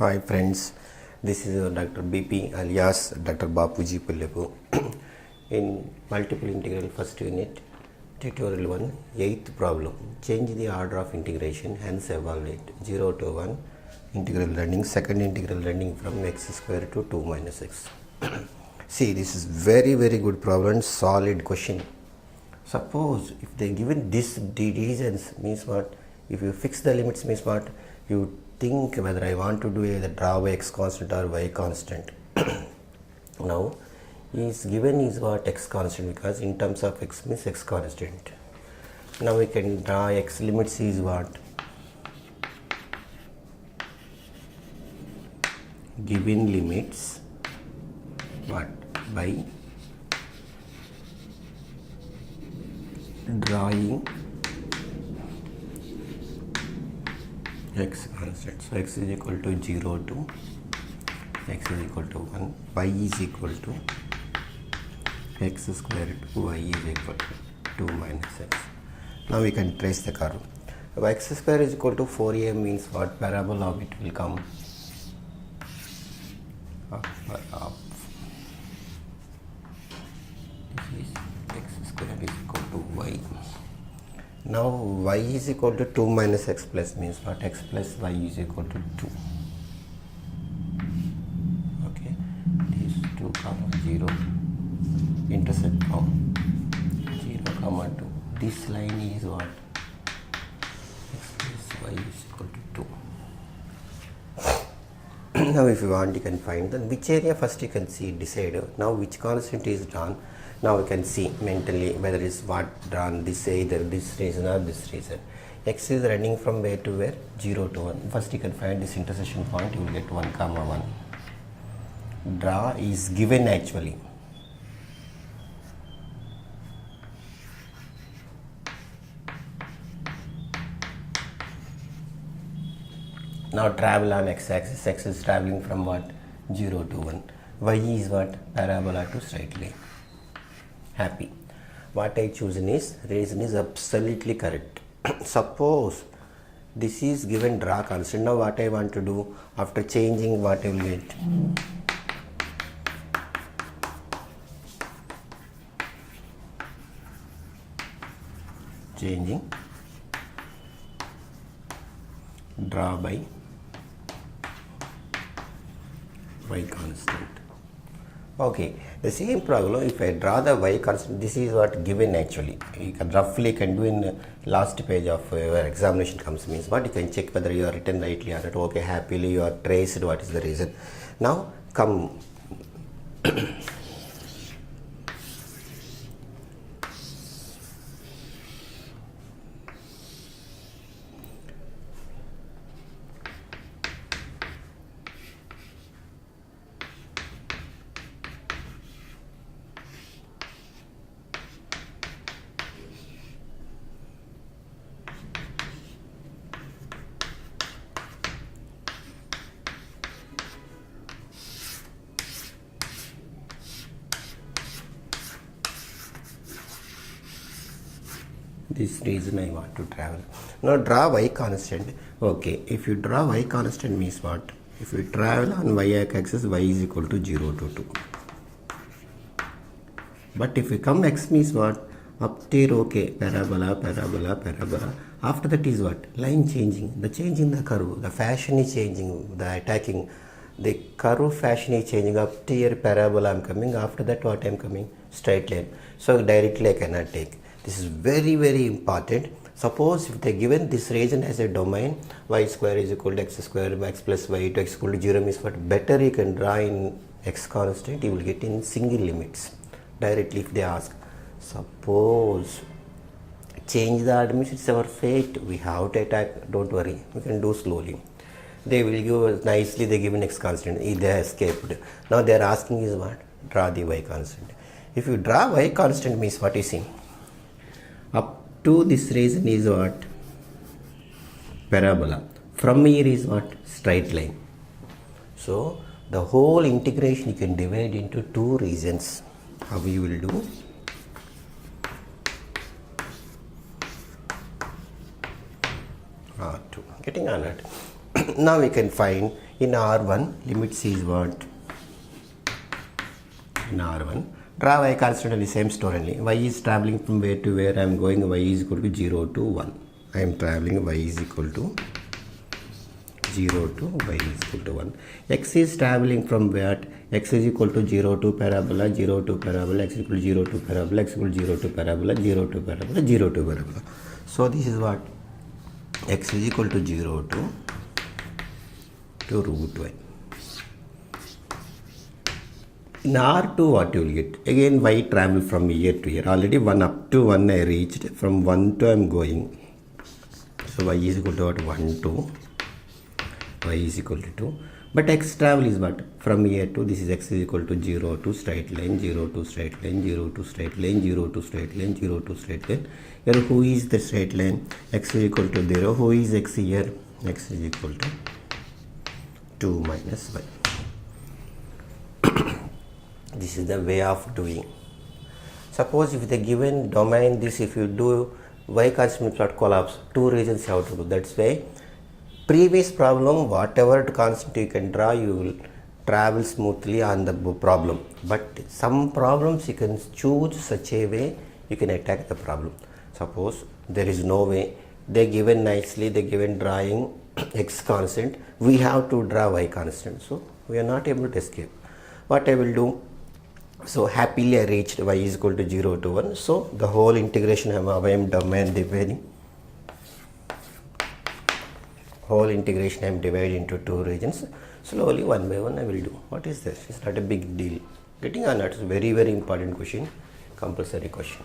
Hi friends, this is Dr. BP alias Dr. Bapuji Pullepu. In multiple integral first unit, tutorial 1, 8th problem. Change the order of integration, hence evaluate 0 to 1 integral learning, second integral learning from x square to 2 minus x. See, this is very good problem, solid question. Suppose if they given this reasons means what? If you fix the limits means what? You think whether I want to do either draw by x constant or y constant. Now is given is what? X constant, because in terms of x means x constant. Now we can draw x limits is what? Given limits what? By drawing x constant. So x is equal to 0 to x is equal to 1, y is equal to x square to y is equal to 2 minus x. Now we can trace the curve. If x square is equal to 4a means what? Parabola of it will come up by half. This is x square is equal to y. Now y is equal to 2 minus x plus means what? X plus y is equal to 2. Okay, this 2 comma 0 intercept from 0 comma 2. This line is what? X plus y is equal to 2. Now if you want, you can find then which area first you can see, decide. Now which constant is drawn. Now we can see mentally whether it's what drawn, this either this reason or this reason. X is running from where to where? 0 to 1. First you can find this intersection point, you will get 1 comma 1. Draw is given actually. Now travel on x-axis. X is traveling from what? 0 to 1. Y is what? Parabola to straight line. Happy. What I chosen is, reason is absolutely correct. Suppose this is given draw constant. Now what I want to do, after changing what I will get? Changing draw by y constant. Okay, the same problem, if I draw the y constant, this is what given actually. You can roughly can do in the last page of your examination comes means what? You can check whether you are written rightly or not. Okay, happily you are traced what is the reason. Now come this reason I want to travel. Now draw y constant. Okay, if you draw y constant means what? If you travel on y axis, y is equal to 0 to 2. But if you come x means what? Up there, okay, parabola. After that is what? Line changing. The change in the curve, the fashion is changing, the attacking. The curve fashion is changing. Up here parabola I am coming. After that what I am coming? Straight line. So directly I cannot take. This is very important. Suppose if they given this region as a domain, y square is equal to x square, x plus y to x equal to 0 means what? Better you can draw in x constant, you will get in single limits. Directly if they ask. Suppose change the order means it's our fate. We have to attack, don't worry. We can do slowly. They will give us nicely, they give an x constant. They escaped. Now they are asking is what? Draw the y constant. If you draw y constant means what you see? Up to this reason is what? Parabola. From here is what? Straight line. So the whole integration you can divide into two regions. How you will do? R2. Getting on it. Now we can find In R1, limit C is what? In R1, draw y constant in the same store only. Y is traveling from where to where I am going. Y is equal to 0 to 1. I am traveling. Y is equal to 0 to y is equal to 1. X is traveling from where? X is equal to 0 to parabola, 0 to parabola, x is equal to 0 to parabola, x is equal to 0 to parabola, 0 to parabola, 0 to parabola. So this is what? X is equal to 0 to root y. In R2 what you will get? Again y travel from here to here. Already 1 up to 1 I reached. From 1 to I am going. So y is equal to what? 1 to y is equal to 2. But x travel is what? From here to this is x is equal to 0 to straight line, 0 to straight line, 0 to straight line, 0 to straight line, 0 to straight line. Here who is the straight line? X is equal to 0. Who is x here? X is equal to 2 minus y. This is the way of doing. Suppose if the given domain this, if you do y constant plot collapse, two regions you have to do. That's why previous problem, whatever constant you can draw, you will travel smoothly on the problem. But some problems you can choose such a way you can attack the problem. Suppose there is no way, they given nicely, they given drawing x constant, we have to draw y constant. So we are not able to escape. What I will do? So happily I reached y is equal to 0 to 1. So the whole integration I am domain dividing. Whole integration I am divided into two regions. Slowly one by one I will do. What is this? It's not a big deal. Getting on that is very very important question, compulsory question.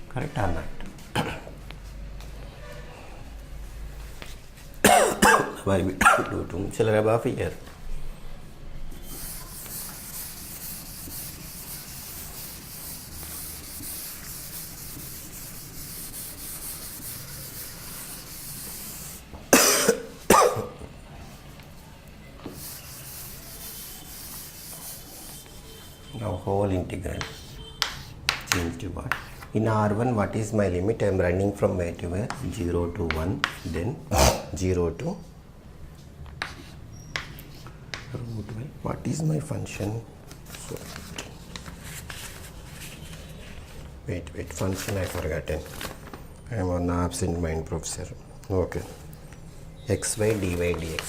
Correct or not? Why we do to children above here? Now whole integral change to what? In R1 what is my limit? I am running from where to where? 0 to 1, then 0 to root y. What is my function? So wait, function I forgotten. I am on absent mind professor. Okay. xy dy dx.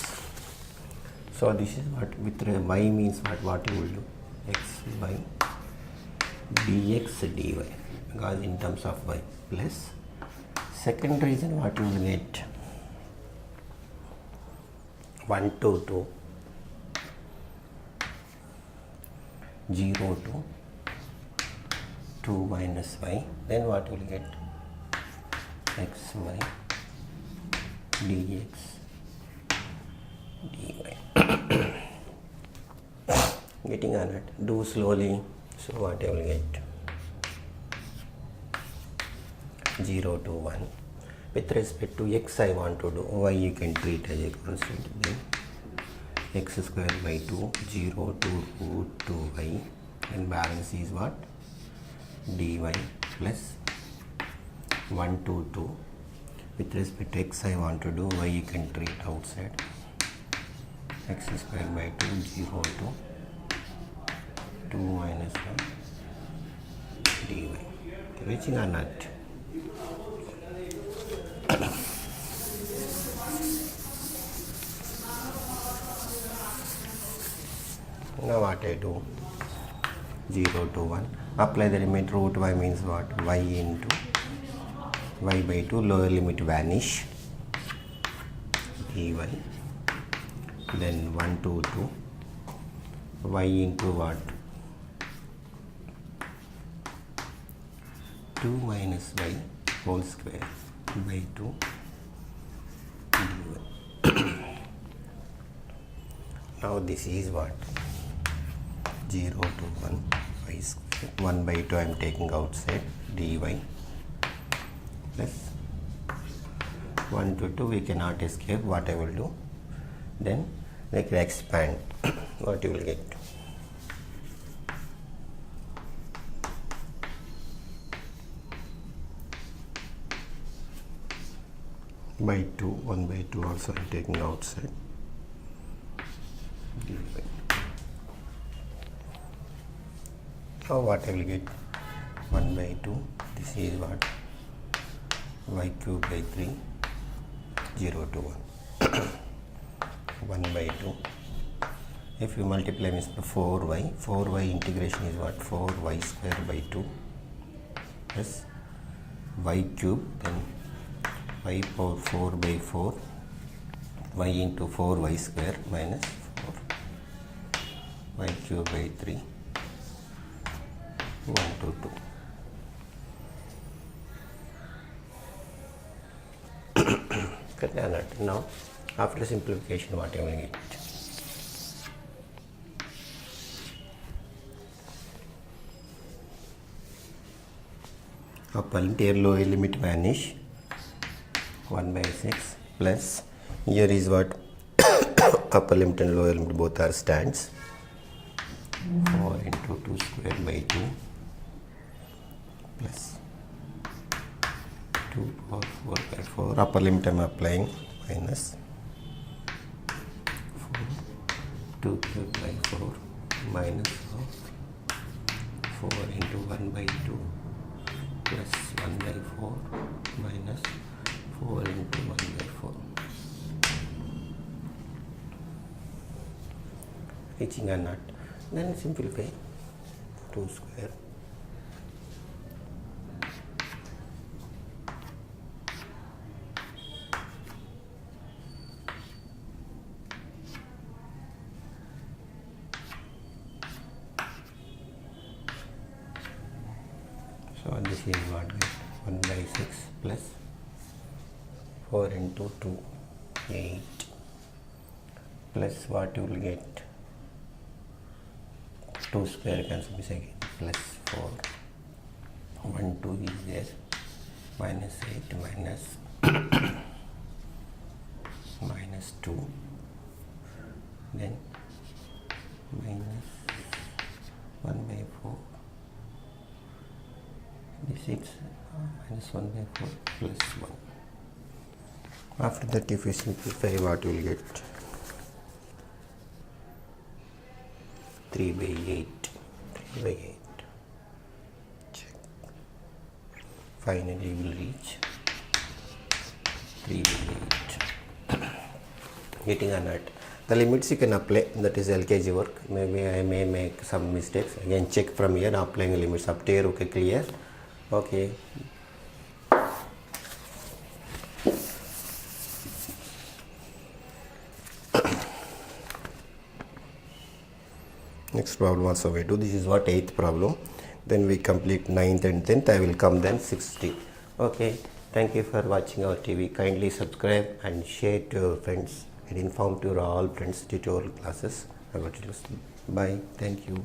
So this is what with y means what you will do? Xy dx dy, because in terms of y, plus second reason what you will get? 1 to 2, 0 to 2 minus y, then what you will get? Xy dx dy. Getting on it, do slowly. So what I will get? 0 to 1. With respect to x I want to do, y you can treat as a constant. Then x square by 2, 0 to root 2y, and balance is what? dy plus 1 to 2. With respect to x I want to do, y you can treat outside. X square by 2, 0 to 2 minus 1 dy. Reaching or not? Now what I do? 0 to 1. Apply the limit. Root y means what? Y into y by 2. Lower limit vanish. dy. Then 1 to 2. Y into what? 2 minus y whole square by 2 dy. Now this is what? 0 to 1 y square. 1 by 2 I am taking outside, dy plus 1 to 2 we cannot escape. What I will do? Then I can expand. What you will get? by 2, 1 by 2 also I am taking outside. Now what I will get? 1 by 2, this is what? Y cube by 3, 0 to 1. 1 by 2. If you multiply means 4y integration is what? 4y square by 2 plus y cube, then y power 4 by 4, y into 4y square minus 4, y cube by 3, 1 to 2. Correct. Now after simplification what I will get? Upper limit here lower limit vanish, 1 by 6 plus here is what? Upper limit and lower limit both are stands, 4 into 2 square by 2 plus 2 power 4 by 4, upper limit I am applying, minus 4, 2 cube by 4 minus 4 into 1 by 2 plus 1 by 4 minus 4 into 1 by 4. Reaching or not? Then simplify. 2 square so this is what? 1 by 6 plus 4 into 2, 8 plus what you will get? 2 square cancel this again, plus 4, 1 2 is there, minus 8 minus minus 2, then minus 1 by 4, this is minus 1 by 4 plus 1. After that if you simplify what you will get? 3 by 8, 3 by 8. Check. Finally you will reach 3 by 8. Getting or not? The limits you can apply, that is LKG work. Maybe I may make some mistakes. Again check from here, applying limits up to here, okay, clear? Okay. Next problem also we do. This is what 8th problem. Then we complete 9th and 10th. I will come then 60. Okay. Thank you for watching our TV. Kindly subscribe and share to your friends and inform to your all friends tutorial classes about it. Bye. Thank you.